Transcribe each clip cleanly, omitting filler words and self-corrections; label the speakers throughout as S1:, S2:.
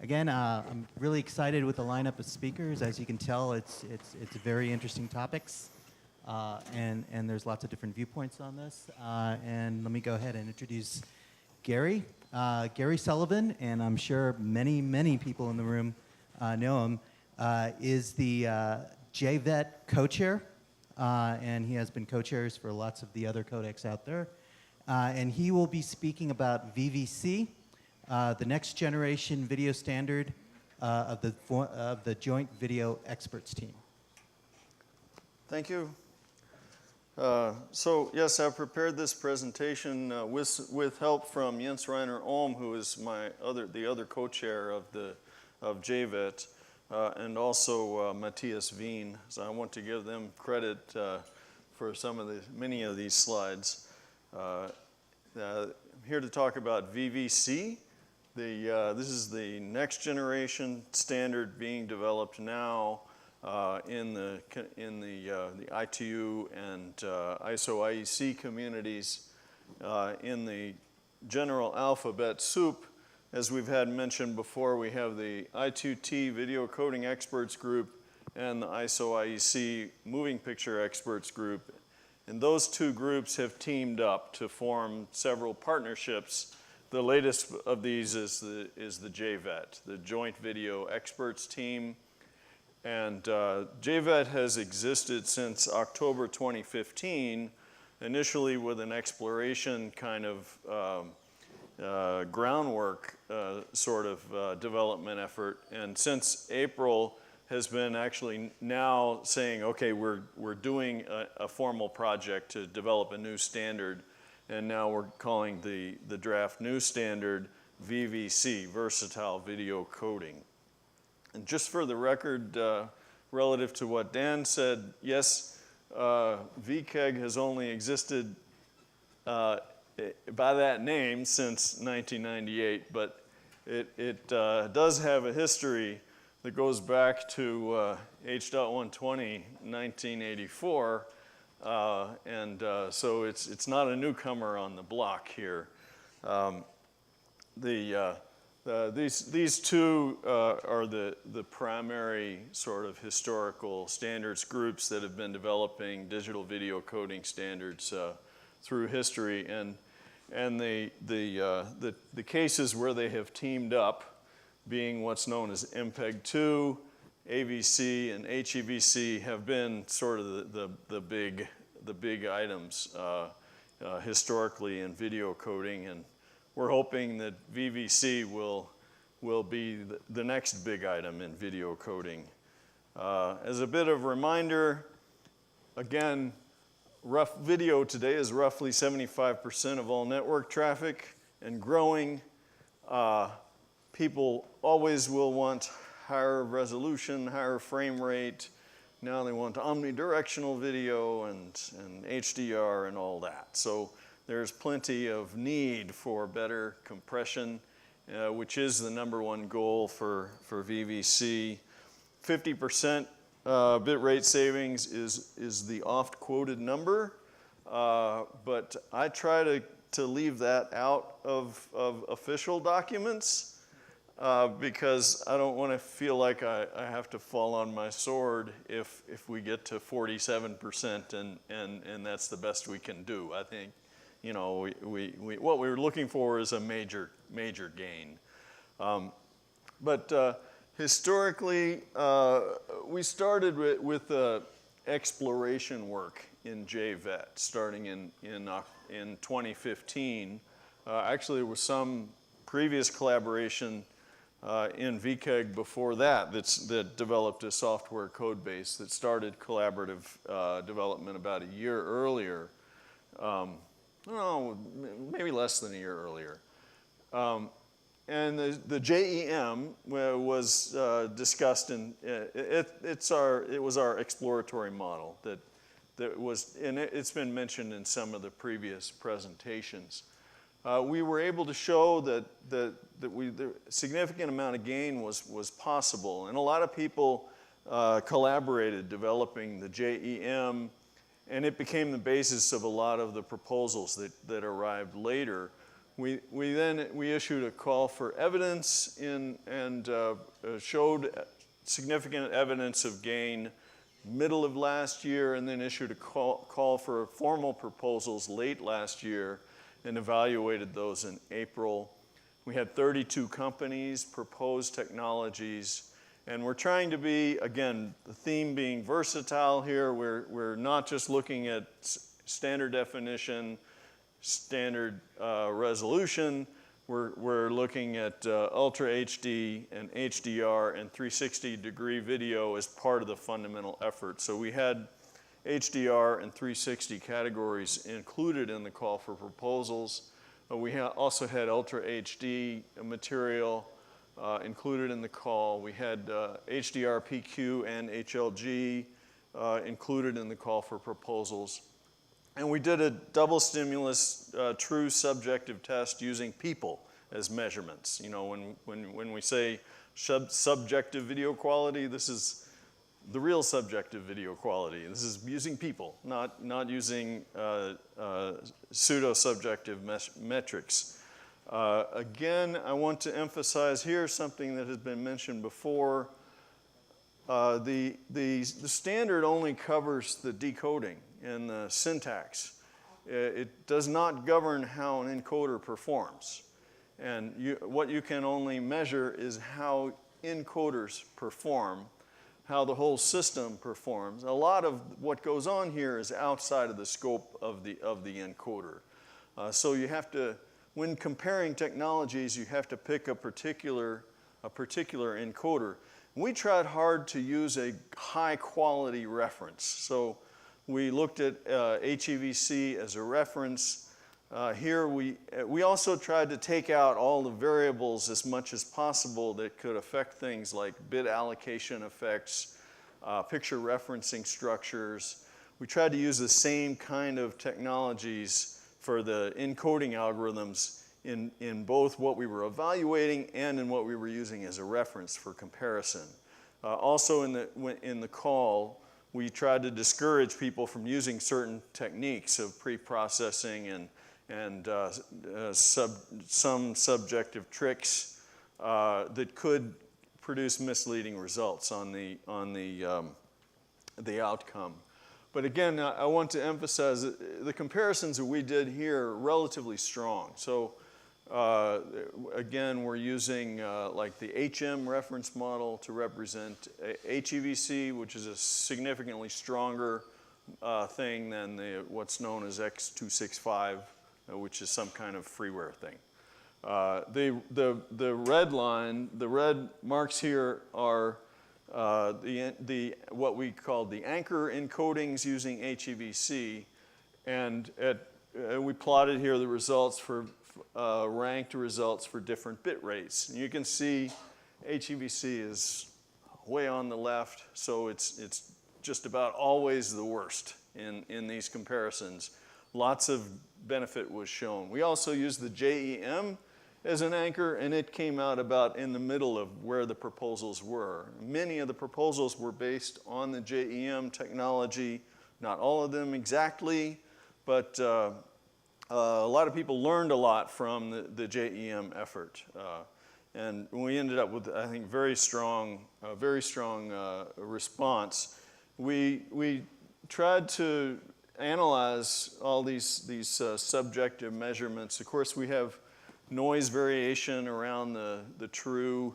S1: Again, I'm really excited with the lineup of speakers. As you can tell, it's very interesting topics, and there's lots of different viewpoints on this. And let me go ahead and introduce Gary. Gary Sullivan, and I'm sure many people in the room know him, is the JVET co-chair, and he has been co-chairs for lots of the other codecs out there. And he will be speaking about VVC, the next generation video standard of the Joint Video Experts team.
S2: Thank you. So yes, I've prepared this presentation with help from Jens Reiner Ohm, who is the other co-chair of JVET, and also Matthias Wien. So I want to give them credit for many of these slides. I'm here to talk about VVC. This is the next generation standard being developed now in the ITU and ISO-IEC communities. In the general alphabet soup, as we've had mentioned before, we have the I2T Video Coding Experts Group and the ISO-IEC Moving Picture Experts Group. And those two groups have teamed up to form several partnerships. The latest of these is the JVET, the Joint Video Experts Team. And JVET has existed since October 2015, initially with an exploration kind of groundwork sort of development effort. And since April, has been actually now saying, okay, we're doing a formal project to develop a new standard, and now we're calling the draft new standard VVC, Versatile Video Coding. And just for the record, relative to what Dan said, yes, VCEG has only existed by that name since 1998, but it does have a history that goes back to H.120, 1984, and so it's not a newcomer on the block here. These two are the primary sort of historical standards groups that have been developing digital video coding standards through history, and the cases where they have teamed up being what's known as MPEG-2, AVC, and HEVC have been sort of the big items historically in video coding, and we're hoping that VVC will be the next big item in video coding. As a bit of a reminder, again, rough video today is roughly 75% of all network traffic and growing. People always will want higher resolution, higher frame rate. Now they want omnidirectional video and HDR and all that. So there's plenty of need for better compression, which is the #1 goal for VVC. 50% bit rate savings is the oft quoted number, but I try to leave that out of official documents. Because I don't want to feel like I have to fall on my sword if we get to 47% and that's the best we can do. I think, you know, what we're looking for is a major gain. But historically, we started with exploration work in JVET starting in 2015. Actually, there was some previous collaboration in VCEG before that developed a software code base that started collaborative development about a year earlier. Maybe less than a year earlier. And the JEM was discussed in, it was our exploratory model that was, and it's been mentioned in some of the previous presentations. We were able to show that the significant amount of gain was possible, and a lot of people collaborated developing the JEM, and it became the basis of a lot of the proposals that arrived later, We issued a call for evidence and showed significant evidence of gain middle of last year, and then issued a call for formal proposals late last year and evaluated those in April. We had 32 companies propose technologies, and we're trying to be, again, the theme being versatile here. We're not just looking at standard definition, standard resolution. We're looking at Ultra HD and HDR and 360-degree video as part of the fundamental effort. So we had HDR and 360 categories included in the call for proposals. We also had Ultra HD material included in the call. We had HDR, PQ, and HLG included in the call for proposals. And we did a double stimulus true subjective test using people as measurements. You know, when we say subjective video quality, this is the real subjective video quality. This is using people, not using pseudo-subjective metrics. Again, I want to emphasize here something that has been mentioned before. The standard only covers the decoding and the syntax. It does not govern how an encoder performs. And what you can only measure is how encoders perform, how the whole system performs. A lot of what goes on here is outside of the scope of the encoder. So you have to, when comparing technologies, you have to pick a particular encoder. We tried hard to use a high quality reference. So we looked at HEVC as a reference. Here we also tried to take out all the variables as much as possible that could affect things like bit allocation effects, picture referencing structures. We tried to use the same kind of technologies for the encoding algorithms in both what we were evaluating and in what we were using as a reference for comparison. Also in the call, we tried to discourage people from using certain techniques of pre-processing and some subjective tricks that could produce misleading results on the outcome. But again, I want to emphasize that the comparisons that we did here are relatively strong. So again, we're using like the HM reference model to represent HEVC, which is a significantly stronger thing than what's known as X265, which is some kind of freeware thing. The red line, the red marks here are what we call the anchor encodings using HEVC, and we plotted here the results for ranked results for different bit rates. And you can see HEVC is way on the left, so it's just about always the worst in these comparisons. Lots of benefit was shown. We also used the JEM as an anchor, and it came out about in the middle of where the proposals were. Many of the proposals were based on the JEM technology, not all of them exactly, but a lot of people learned a lot from the JEM effort. And we ended up with, I think, very strong response. We tried to analyze all these subjective measurements. Of course, we have noise variation around the true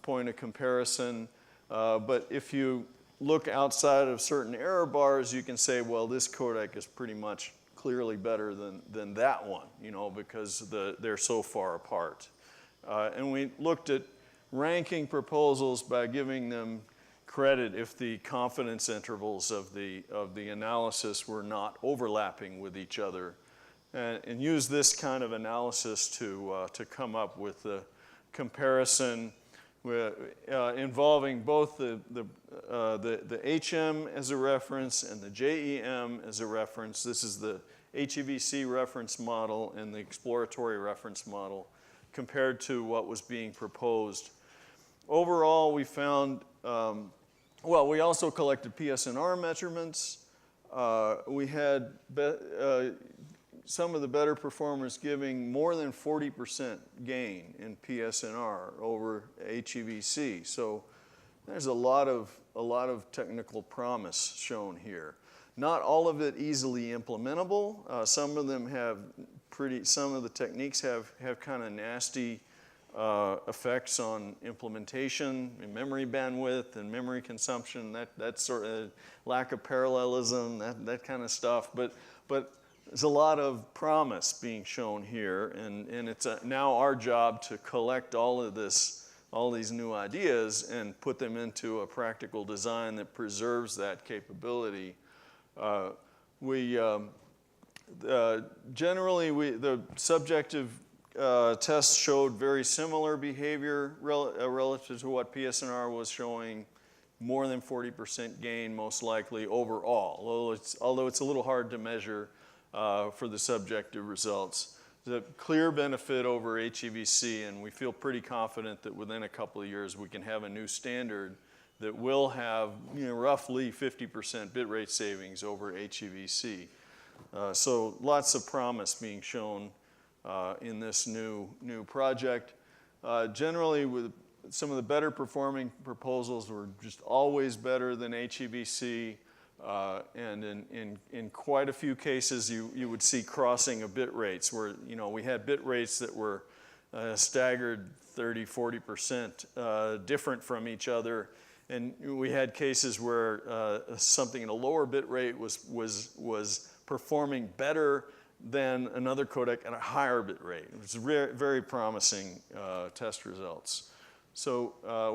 S2: point of comparison. But if you look outside of certain error bars, you can say, well, this codec is pretty much clearly better than that one, you know, because they're so far apart. And we looked at ranking proposals by giving them credit if the confidence intervals of the analysis were not overlapping with each other, and use this kind of analysis to come up with a comparison involving both the HM as a reference and the JEM as a reference. This is the HEVC reference model and the exploratory reference model compared to what was being proposed. Overall, we found, well, we also collected PSNR measurements. We had some of the better performers giving more than 40% gain in PSNR over HEVC. So there's a lot of technical promise shown here. Not all of it easily implementable. Some of them have some of the techniques have kind of nasty effects on implementation and memory bandwidth and memory consumption, that sort of lack of parallelism, that kind of stuff. But there's a lot of promise being shown here, and it's now our job to collect all these new ideas and put them into a practical design that preserves that capability. Generally, the subjective tests showed very similar behavior relative to what PSNR was showing, more than 40% gain most likely overall, although it's a little hard to measure for the subjective results. The clear benefit over HEVC, and we feel pretty confident that within a couple of years we can have a new standard that will have roughly 50% bitrate savings over HEVC. So lots of promise being shown in this new project. Generally, with some of the better performing proposals were just always better than HEVC, and in quite a few cases you would see crossing of bit rates where we had bit rates that were staggered 30-40% different from each other, and we had cases where something in a lower bit rate was performing better than another codec at a higher bit rate. It was very promising test results. So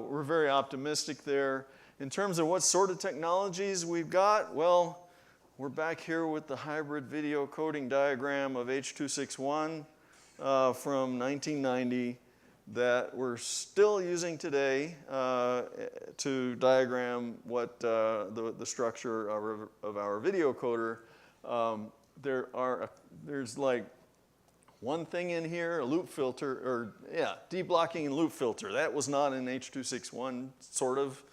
S2: we're very optimistic there. In terms of what sort of technologies we've got, well, we're back here with the hybrid video coding diagram of H.261 from 1990 that we're still using today to diagram what the structure of our video coder. There's like one thing in here, a loop filter, or deblocking and loop filter. That was not in H.261, sort of.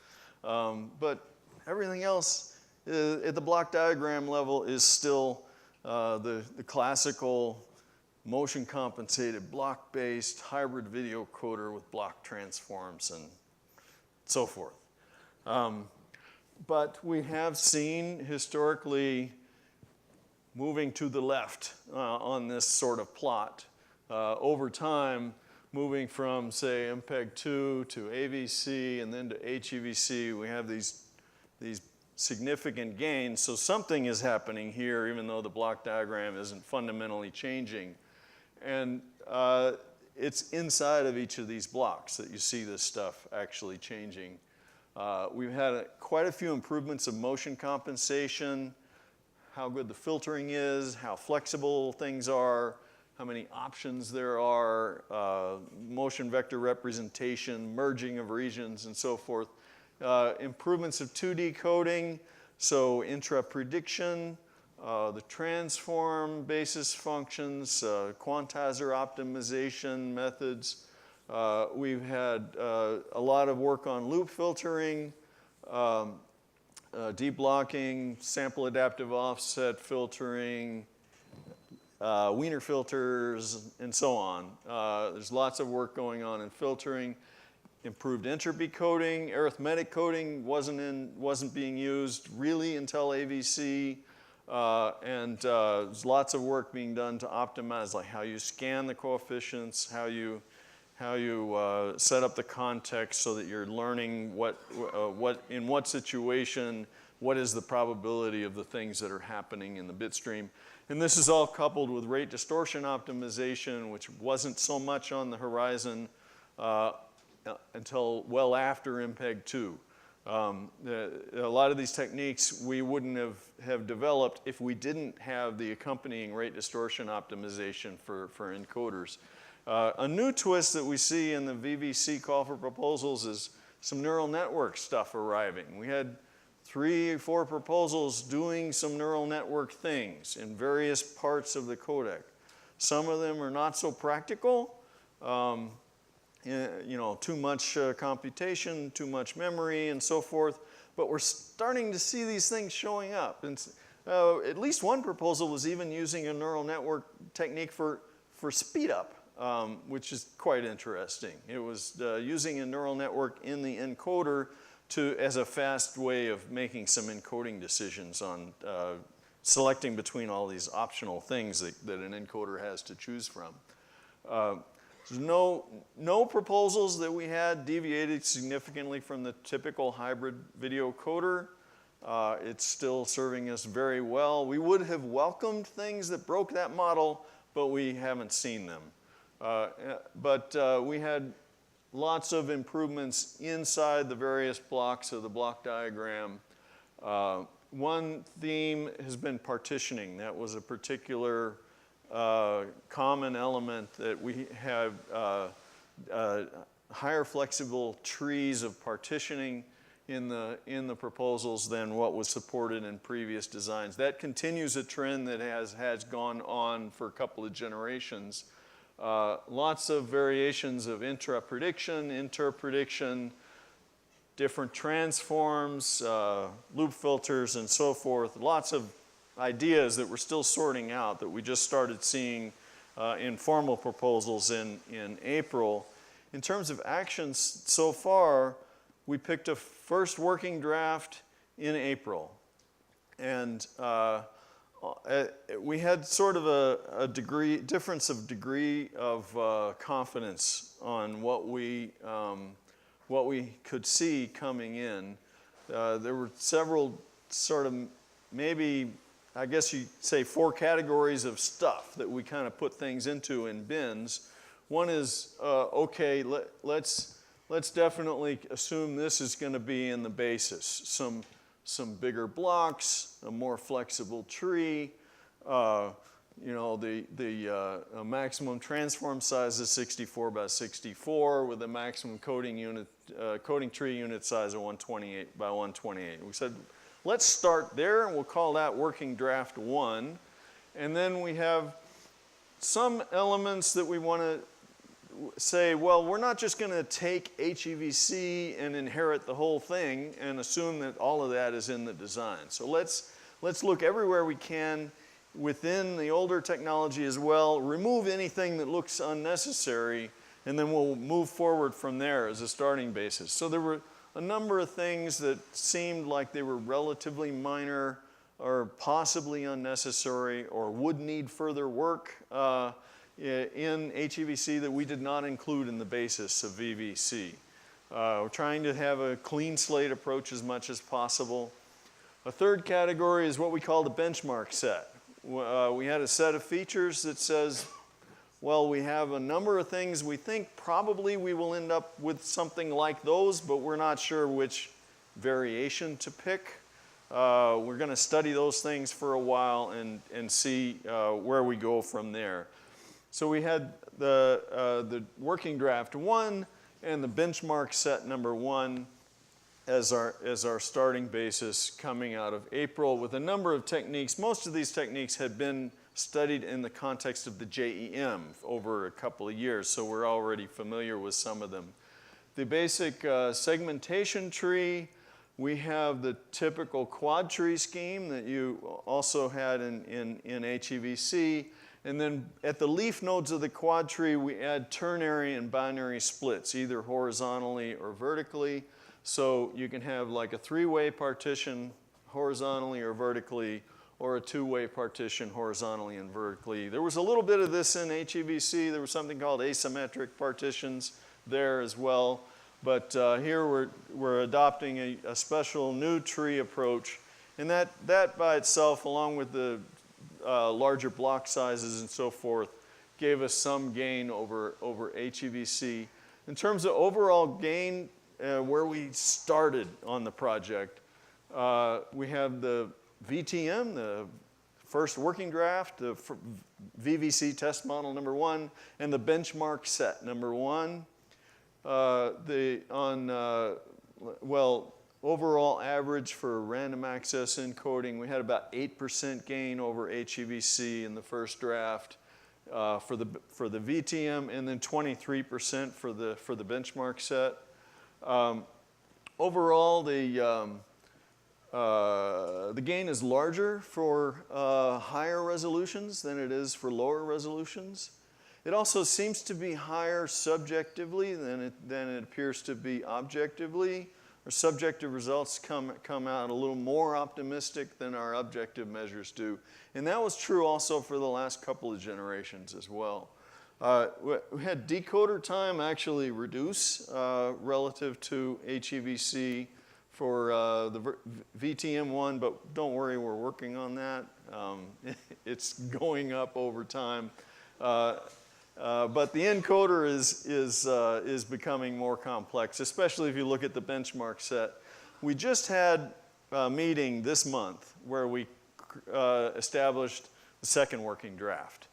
S2: But everything else at the block diagram level is still the classical motion compensated block-based hybrid video coder with block transforms and so forth. But we have seen historically moving to the left on this sort of plot over time, moving from, say, MPEG-2 to AVC and then to HEVC, we have these significant gains. So something is happening here, even though the block diagram isn't fundamentally changing. And it's inside of each of these blocks that you see this stuff actually changing. We've had quite a few improvements of motion compensation, how good the filtering is, how flexible things are, how many options there are, motion vector representation, merging of regions, and so forth. Improvements of 2D coding, so intra-prediction, the transform basis functions, quantizer optimization methods. We've had a lot of work on loop filtering, deblocking, sample adaptive offset filtering, Wiener filters, and so on. There's lots of work going on in filtering. Improved entropy coding, arithmetic coding wasn't being used really until AVC, and there's lots of work being done to optimize like how you scan the coefficients, how you set up the context so that you're learning in what situation, what is the probability of the things that are happening in the bit stream. And this is all coupled with rate distortion optimization, which wasn't so much on the horizon until well after MPEG-2. A lot of these techniques we wouldn't have developed if we didn't have the accompanying rate distortion optimization for encoders. A new twist that we see in the VVC call for proposals is some neural network stuff arriving. We had 3 or 4 proposals doing some neural network things in various parts of the codec. Some of them are not so practical, too much computation, too much memory, and so forth. But we're starting to see these things showing up. And At least one proposal was even using a neural network technique for speed up, which is quite interesting. It was using a neural network in the encoder as a fast way of making some encoding decisions on selecting between all these optional things that an encoder has to choose from. No proposals that we had deviated significantly from the typical hybrid video coder. It's still serving us very well. We would have welcomed things that broke that model, but we haven't seen them. We had lots of improvements inside the various blocks of the block diagram. One theme has been partitioning. That was a particular common element that we have higher flexible trees of partitioning in the proposals than what was supported in previous designs. That continues a trend that has gone on for a couple of generations. Lots of variations of intra-prediction, inter-prediction, different transforms, loop filters, and so forth. Lots of ideas that we're still sorting out that we just started seeing in formal proposals in April. In terms of actions so far, we picked a first working draft in April. And we had sort of a difference of degree of confidence on what we could see coming in. There were several sort of maybe, I guess you'd say, 4 categories of stuff that we kind of put things into in bins. One is, okay, let's definitely assume this is going to be in the basis. Some bigger blocks, a more flexible tree, the maximum transform size is 64 by 64 with a maximum coding tree unit size of 128 by 128. We said, let's start there, and we'll call that working draft 1. And then we have some elements that we want to say, well, we're not just going to take HEVC and inherit the whole thing and assume that all of that is in the design. So let's look everywhere we can within the older technology as well, remove anything that looks unnecessary, and then we'll move forward from there as a starting basis. So there were a number of things that seemed like they were relatively minor or possibly unnecessary or would need further work in HEVC that we did not include in the basis of VVC. We're trying to have a clean slate approach as much as possible. A third category is what we call the benchmark set. We had a set of features that says, well, we have a number of things we think probably we will end up with something like those, but we're not sure which variation to pick. We're going to study those things for a while and see where we go from there. So we had the working draft 1 and the benchmark set number 1 as our starting basis coming out of April with a number of techniques. Most of these techniques had been studied in the context of the JEM over a couple of years, so we're already familiar with some of them. The basic segmentation tree, we have the typical quad tree scheme that you also had in HEVC. And then at the leaf nodes of the quad tree, we add ternary and binary splits, either horizontally or vertically. So you can have like a 3-way partition horizontally or vertically, or a 2-way partition horizontally and vertically. There was a little bit of this in HEVC. There was something called asymmetric partitions there as well. But here we're adopting a special new tree approach. And that by itself, along with the larger block sizes and so forth, gave us some gain over HEVC. In terms of overall gain, where we started on the project, we have the VTM, the first working draft, the VVC test model number 1, and the benchmark set number 1. Overall average for random access encoding, we had about 8% gain over HEVC in the first draft for the VTM, and then 23% for the benchmark set. Overall, the gain is larger for higher resolutions than it is for lower resolutions. It also seems to be higher subjectively than it appears to be objectively. Our subjective results come out a little more optimistic than our objective measures do. And that was true also for the last couple of generations as well. We had decoder time actually reduce relative to HEVC for the VTM1, but don't worry, we're working on that. It's going up over time. But the encoder is becoming more complex, especially if you look at the benchmark set. We just had a meeting this month where we established the second working draft.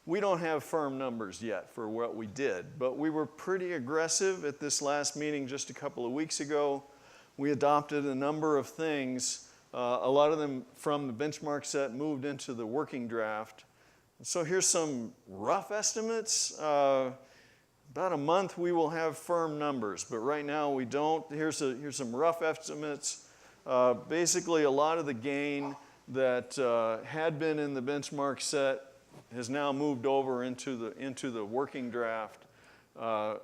S2: We don't have firm numbers yet for what we did, but we were pretty aggressive at this last meeting just a couple of weeks ago. We adopted a number of things. A lot of them from the benchmark set moved into the working draft. So here's some rough estimates. About a month we will have firm numbers, but right now we don't. Here's some rough estimates. Basically, a lot of the gain that had been in the benchmark set has now moved over into the working draft, so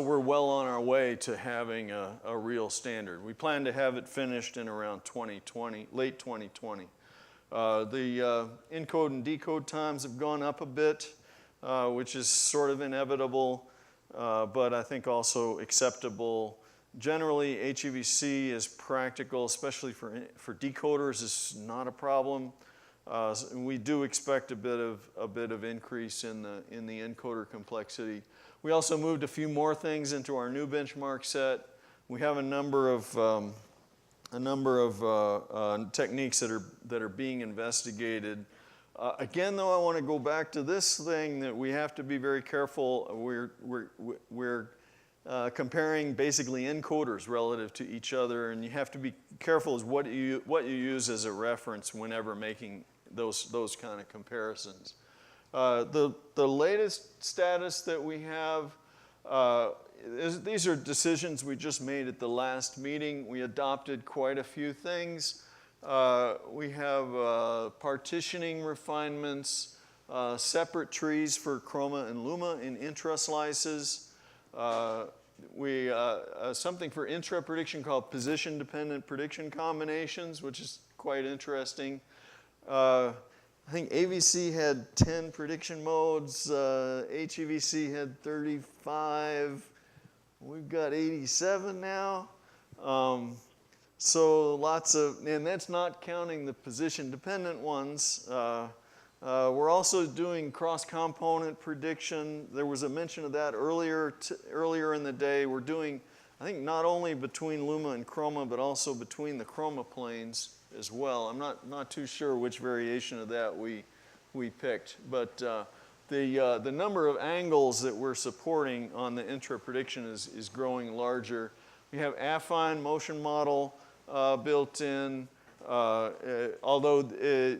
S2: we're well on our way to having a real standard. We plan to have it finished in around 2020, late 2020. The encode and decode times have gone up a bit, which is sort of inevitable, but I think also acceptable. Generally, HEVC is practical, especially for decoders, is not a problem. We do expect a bit of increase in the encoder complexity. We also moved a few more things into our new benchmark set. We have a number of techniques that are being investigated. Again, though, I want to go back to this thing that we have to be very careful. We're comparing basically encoders relative to each other, and you have to be careful as what you use as a reference whenever making those kind of comparisons. The latest status that we have, these are decisions we just made at the last meeting. We adopted quite a few things. We have partitioning refinements, separate trees for chroma and luma in intra-slices. Something for intra-prediction called position-dependent prediction combinations, which is quite interesting. I think AVC had 10 prediction modes. HEVC had 35. We've got 87 now. So lots of, and that's not counting the position-dependent ones. We're also doing cross-component prediction. There was a mention of that earlier in the day. We're doing, I think, not only between luma and chroma, but also between the chroma planes as well. I'm not too sure which variation of that we picked, but the number of angles that we're supporting on the intra-prediction is growing larger. We have affine motion model built in. Although the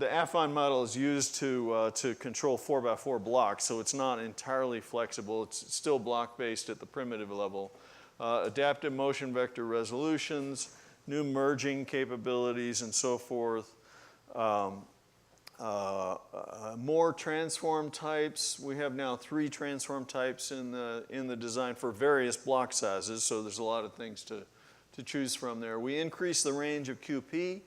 S2: affine model is used to control 4x4 blocks, so it's not entirely flexible. It's still block-based at the primitive level. Adaptive motion vector resolutions, new merging capabilities, and so forth. More transform types. We have now 3 transform types in the design for various block sizes, so there's a lot of things to choose from there. We increase the range of QP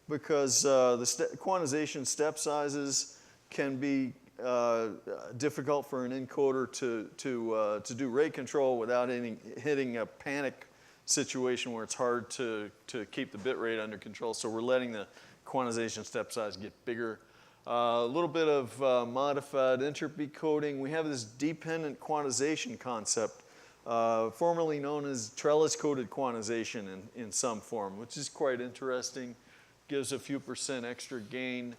S2: because the quantization step sizes can be difficult for an encoder to do rate control without hitting a panic situation where it's hard to keep the bit rate under control. So we're letting the quantization step size get bigger. A little bit of modified entropy coding. We have this dependent quantization concept, formerly known as trellis-coded quantization in some form, which is quite interesting. Gives a few % extra gain.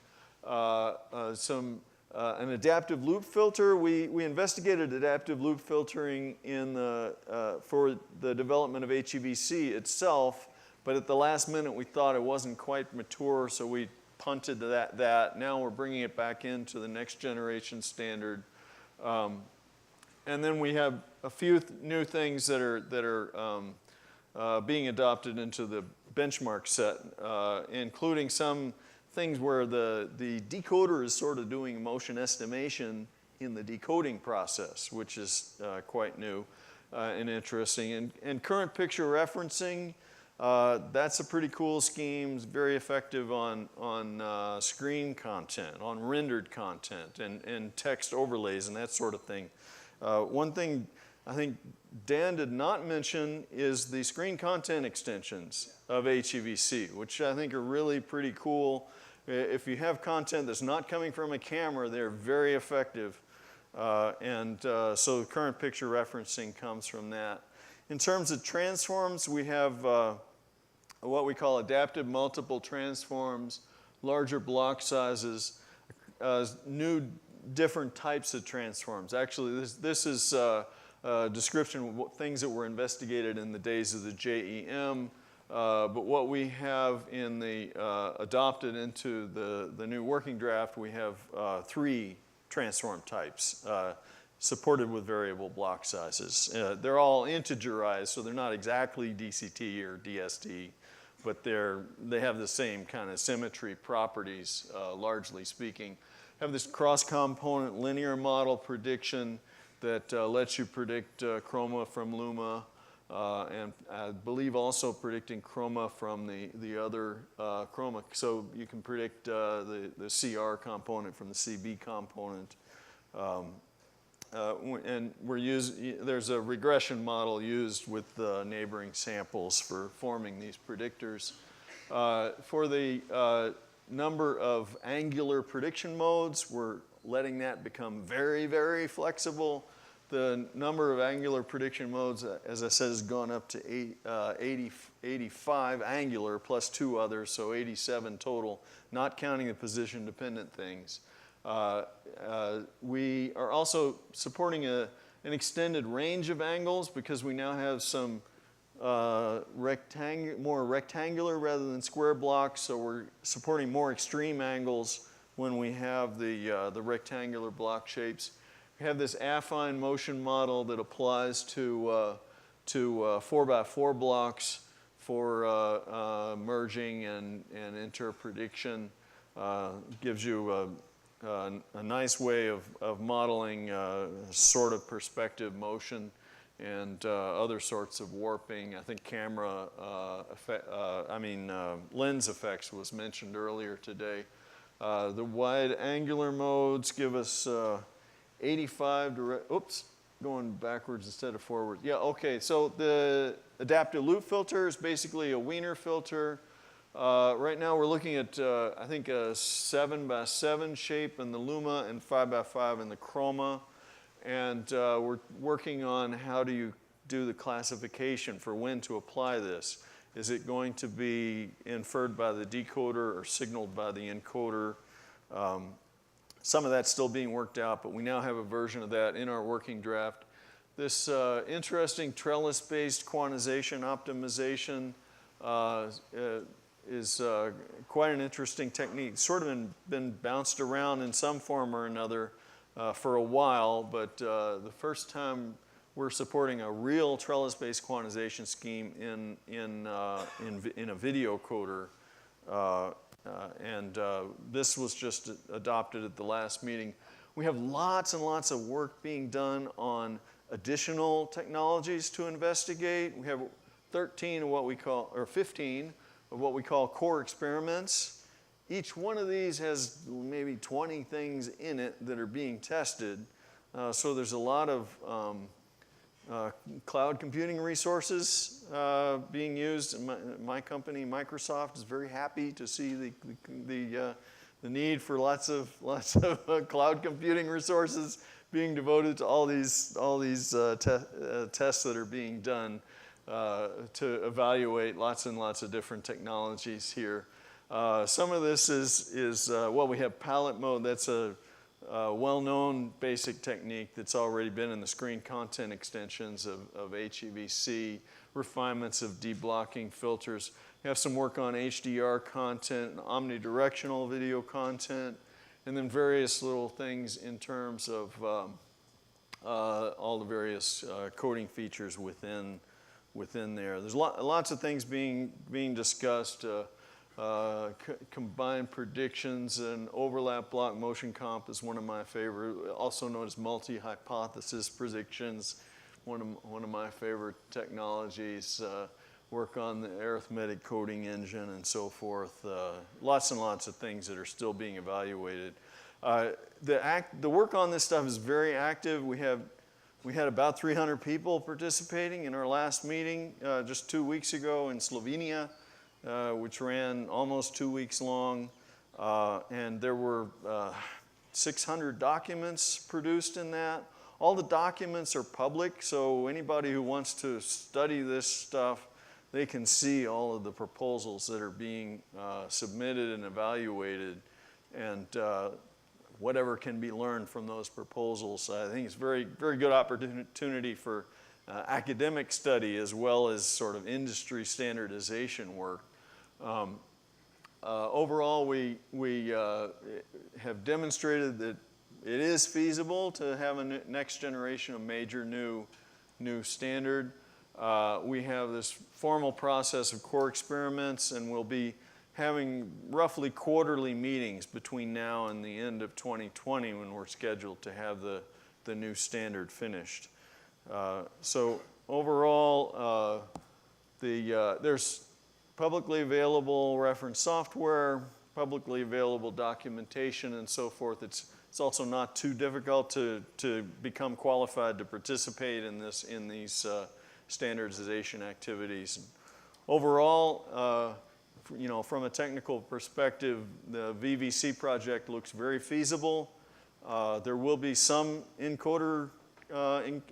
S2: An adaptive loop filter. We investigated adaptive loop filtering for the development of HEVC itself, but at the last minute we thought it wasn't quite mature, so we punted that. Now we're bringing it back into the next generation standard. And then we have a few new things that are being adopted into the benchmark set, including some things where the decoder is sort of doing motion estimation in the decoding process, which is quite new and interesting. And current picture referencing, that's a pretty cool scheme, very effective on screen content, on rendered content, and text overlays and that sort of thing. One thing I think Dan did not mention is the screen content extensions of HEVC, which I think are really pretty cool. If you have content that's not coming from a camera, they're very effective. So current picture referencing comes from that. In terms of transforms, we have what we call adaptive multiple transforms, larger block sizes, new different types of transforms. Actually, this is a description of things that were investigated in the days of the JEM. But what we have in the adopted into the new working draft, we have 3 transform types supported with variable block sizes. They're all integerized, so they're not exactly DCT or DST, but they have the same kind of symmetry properties, largely speaking. Have this cross-component linear model prediction that lets you predict chroma from luma, and I believe also predicting chroma from the other chroma. So you can predict the CR component from the CB component. And there's a regression model used with neighboring samples for forming these predictors. For the number of angular prediction modes, we're letting that become very, very flexible. The number of angular prediction modes, as I said, has gone up to 85 angular plus 2 others, so 87 total, not counting the position-dependent things. We are also supporting an extended range of angles because we now have some more rectangular rather than square blocks, so we're supporting more extreme angles when we have the rectangular block shapes. We have this affine motion model that applies to 4x4 blocks for merging and interprediction. Gives you a nice way of modeling sort of perspective motion and other sorts of warping. I think lens effects was mentioned earlier today. The wide angular modes give us 85 going backwards instead of forward. Yeah, okay, so the adaptive loop filter is basically a Wiener filter. Right now we're looking at, I think, a 7x7 shape in the luma and 5x5 in the chroma. And we're working on how do you do the classification for when to apply this. Is it going to be inferred by the decoder or signaled by the encoder? Some of that's still being worked out, but we now have a version of that in our working draft. This interesting trellis-based quantization optimization is quite an interesting technique. It's sort of been bounced around in some form or another for a while, but the first time we're supporting a real trellis-based quantization scheme in a video coder. This was just adopted at the last meeting. We have lots and lots of work being done on additional technologies to investigate. We have 15 of what we call core experiments. Each one of these has maybe 20 things in it that are being tested. So there's a lot of cloud computing resources being used. My company, Microsoft, is very happy to see the need for lots of cloud computing resources being devoted to all these tests that are being done to evaluate lots and lots of different technologies here. Some of this is we have palette mode. That's a well-known basic technique that's already been in the screen content extensions of HEVC, refinements of deblocking filters. We have some work on HDR content, and omnidirectional video content, and then various little things in terms of all the various coding features within within there. There's lots of things being discussed. Combined predictions and overlap block motion comp is one of my favorite, also known as multi-hypothesis predictions, one of my favorite technologies. Work on the arithmetic coding engine and so forth. Lots and lots of things that are still being evaluated. The work on this stuff is very active. We had about 300 people participating in our last meeting just 2 weeks ago in Slovenia, which ran almost 2 weeks long. And there were 600 documents produced in that. All the documents are public, so anybody who wants to study this stuff, they can see all of the proposals that are being submitted and evaluated, and whatever can be learned from those proposals. I think it's a very, very good opportunity for academic study as well as sort of industry standardization work. Overall, we have demonstrated that it is feasible to have a next generation of major new standard. We have this formal process of core experiments, and we'll be having roughly quarterly meetings between now and the end of 2020 when we're scheduled to have the new standard finished. So overall, there's publicly available reference software, publicly available documentation, and so forth. It's also not too difficult to become qualified to participate in these standardization activities. Overall, from a technical perspective, the VVC project looks very feasible. There will be some encoder and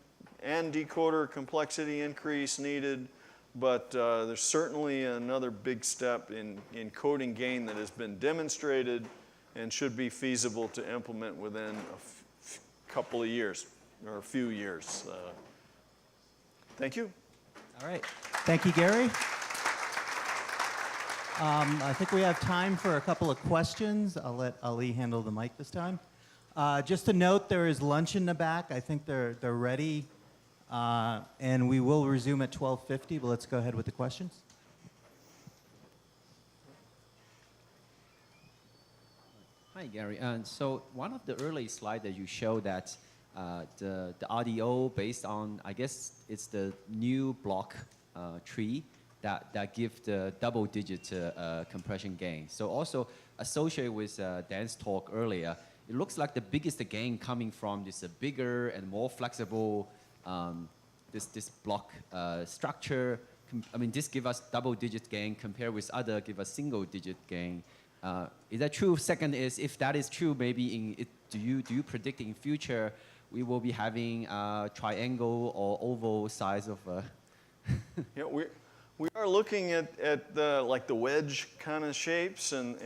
S2: decoder complexity increase needed, but there's certainly another big step in coding gain that has been demonstrated and should be feasible to implement within a couple of years, or a few years. Thank you.
S1: All right. Thank you, Gary. I think we have time for a couple of questions. I'll let Ali handle the mic this time. Just to note, there is lunch in the back. I think they're ready. And we will resume at 12:50, but let's go ahead with the questions.
S3: Hi, Gary. So one of the early slides that you showed that the RDO based on, I guess it's the new block tree that give the double-digit compression gain. So also associated with Dan's talk earlier, it looks like the biggest gain coming from this bigger and more flexible this block structure. I mean, this give us double-digit gain compared with other give us single-digit gain. Is that true? Second is, if that is true, maybe do you predict in future we will be having triangle or oval size of?
S2: Yeah, we are looking at like the wedge kind of shapes and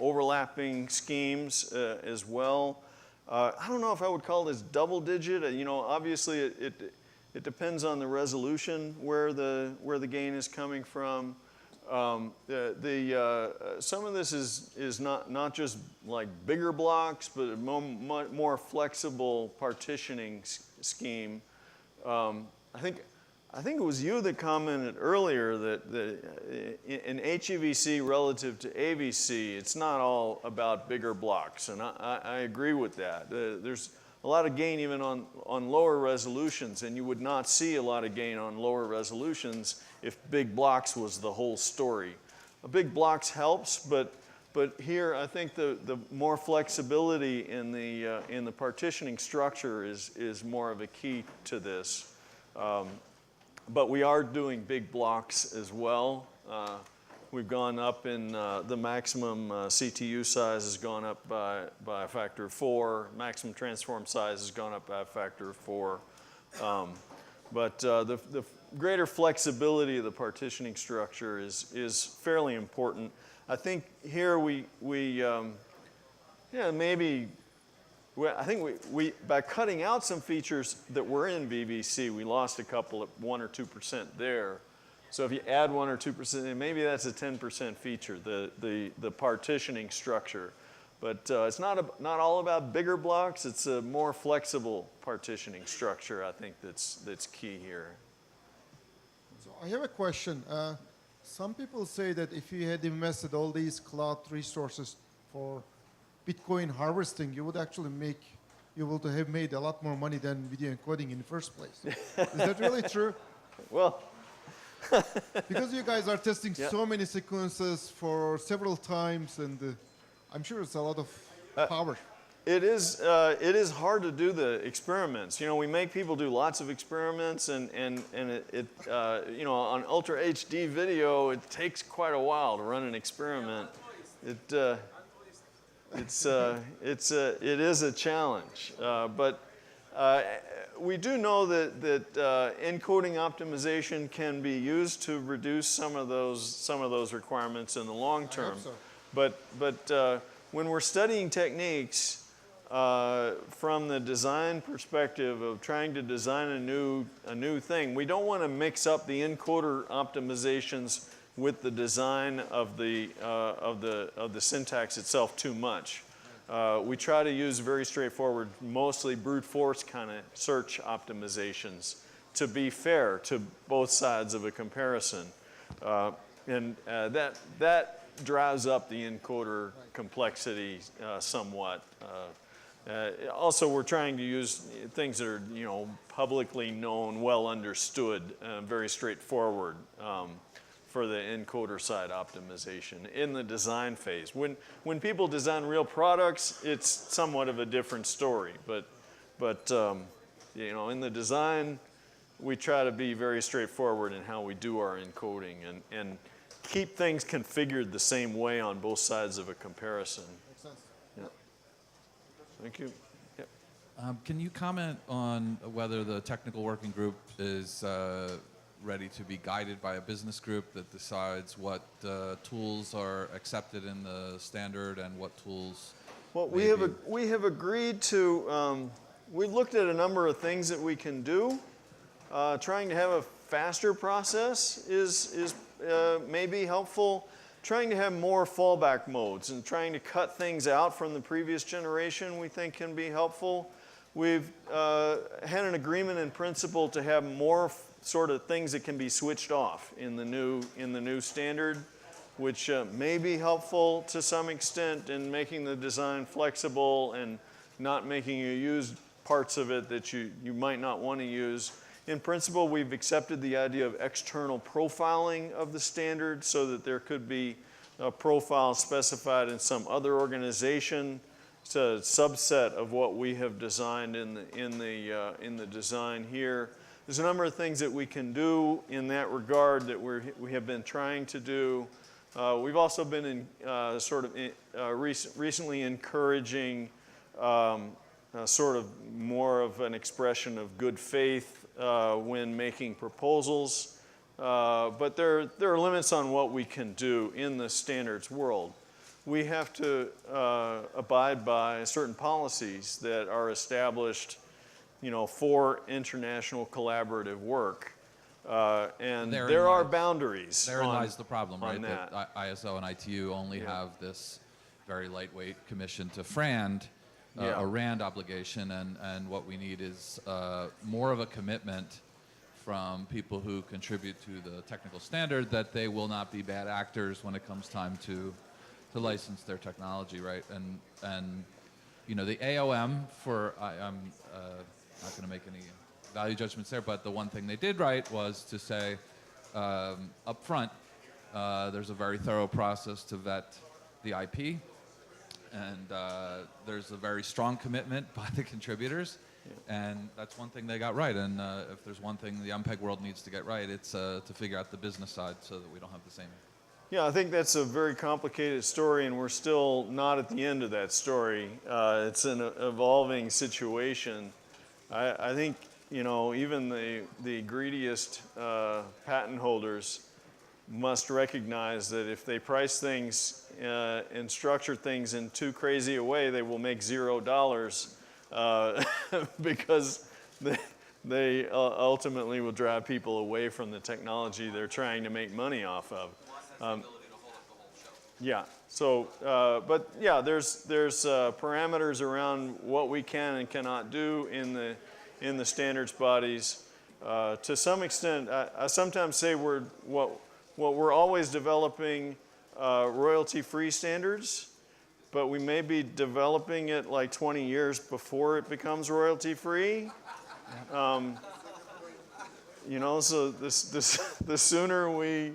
S2: overlapping schemes as well. I don't know if I would call this double digit. Obviously it depends on the resolution where the gain is coming from. Some of this is not just like bigger blocks, but a more flexible partitioning scheme. I think it was you that commented earlier that in HEVC relative to AVC, it's not all about bigger blocks, and I agree with that. There's a lot of gain even on lower resolutions, and you would not see a lot of gain on lower resolutions if big blocks was the whole story. Big blocks helps, but here I think the more flexibility in the partitioning structure is more of a key to this. But we are doing big blocks as well. We've gone up in the maximum CTU size has gone up by a factor of 4. Maximum transform size has gone up by a factor of 4. But the greater flexibility of the partitioning structure is fairly important. I think here I think we by cutting out some features that were in VVC, we lost a couple at 1 or 2% there. So if you add 1 or 2%, then maybe that's a 10% feature, the partitioning structure. But it's not all about bigger blocks. It's a more flexible partitioning structure, I think, that's key here.
S4: So I have a question. Some people say that if you had invested all these cloud resources for Bitcoin harvesting, you would actually have made a lot more money than video encoding in the first place. Is that really true?
S2: Well,
S4: Because you guys are testing
S2: Yeah.
S4: so many sequences for several times, and I'm sure it's a lot of power.
S2: it is hard to do the experiments. You know, we make people do lots of experiments, and you know, on Ultra HD video, it takes quite a while to run an experiment. It is a challenge, but we do know that encoding optimization can be used to reduce some of those requirements in the long term.
S4: so.
S2: But when we're studying techniques from the design perspective of trying to design a new thing, we don't want to mix up the encoder optimizations with the design of the syntax itself too much. We try to use very straightforward, mostly brute force kind of search optimizations to be fair to both sides of a comparison. And that drives up the encoder complexity somewhat. Also, we're trying to use things that are, you know, publicly known, well understood, very straightforward. For the encoder side optimization in the design phase. When people design real products, it's somewhat of a different story. But you know, in the design, we try to be very straightforward in how we do our encoding and keep things configured the same way on both sides of a comparison.
S4: Makes sense.
S2: Yeah. Thank you. Yeah.
S5: Can you comment on whether the technical working group is ready to be guided by a business group that decides what tools are accepted in the standard and what tools?
S2: Well,
S5: maybe?
S2: we have agreed to. We've looked at a number of things that we can do. Trying to have a faster process is maybe helpful. Trying to have more fallback modes and trying to cut things out from the previous generation, we think can be helpful. We've had an agreement in principle to have more sort of things that can be switched off in the new standard, which may be helpful to some extent in making the design flexible and not making you use parts of it that you might not want to use. In principle, we've accepted the idea of external profiling of the standard so that there could be a profile specified in some other organization. It's a subset of what we have designed in the design here. There's a number of things that we can do in that regard that we have been trying to do. We've also been recently encouraging sort of more of an expression of good faith when making proposals. But there are limits on what we can do in the standards world. We have to abide by certain policies that are established, you know, for international collaborative work. And there are boundaries.
S5: Therein lies the problem, right?
S2: on that.
S5: ISO and ITU only have this very lightweight commission to FRAND,
S2: Yeah.
S5: a RAND obligation, and what we need is more of a commitment from people who contribute to the technical standard that they will not be bad actors when it comes time to license their technology, right? And you know, the AOM for I'm not going to make any value judgments there, but the one thing they did right was to say up front, there's a very thorough process to vet the IP, and there's a very strong commitment by the contributors, and that's one thing they got right. And if there's one thing the MPEG world needs to get right, it's to figure out the business side so that we don't have the same.
S2: Yeah, I think that's a very complicated story, and we're still not at the end of that story. It's an evolving situation. I think, you know, even the greediest patent holders must recognize that if they price things and structure things in too crazy a way, they will make $0 because they ultimately will drive people away from the technology they're trying to make money off of. Yeah. So, but yeah, there's parameters around what we can and cannot do in the standards bodies. To some extent, I sometimes say what we're always developing royalty-free standards, but we may be developing it like 20 years before it becomes royalty-free. You know, so the sooner we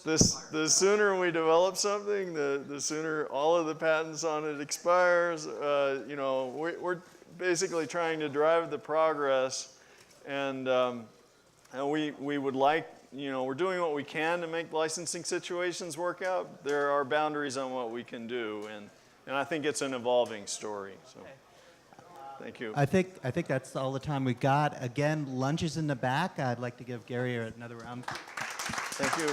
S2: the sooner we develop something, the sooner all of the patents on it expires. You know, we're basically trying to drive the progress, and we would like, you know, we're doing what we can to make licensing situations work out. There are boundaries on what we can do, and I think it's an evolving story. So, thank you.
S1: I think that's all the time we got. Again, lunch is in the back. I'd like to give Gary another round.
S2: Thank you.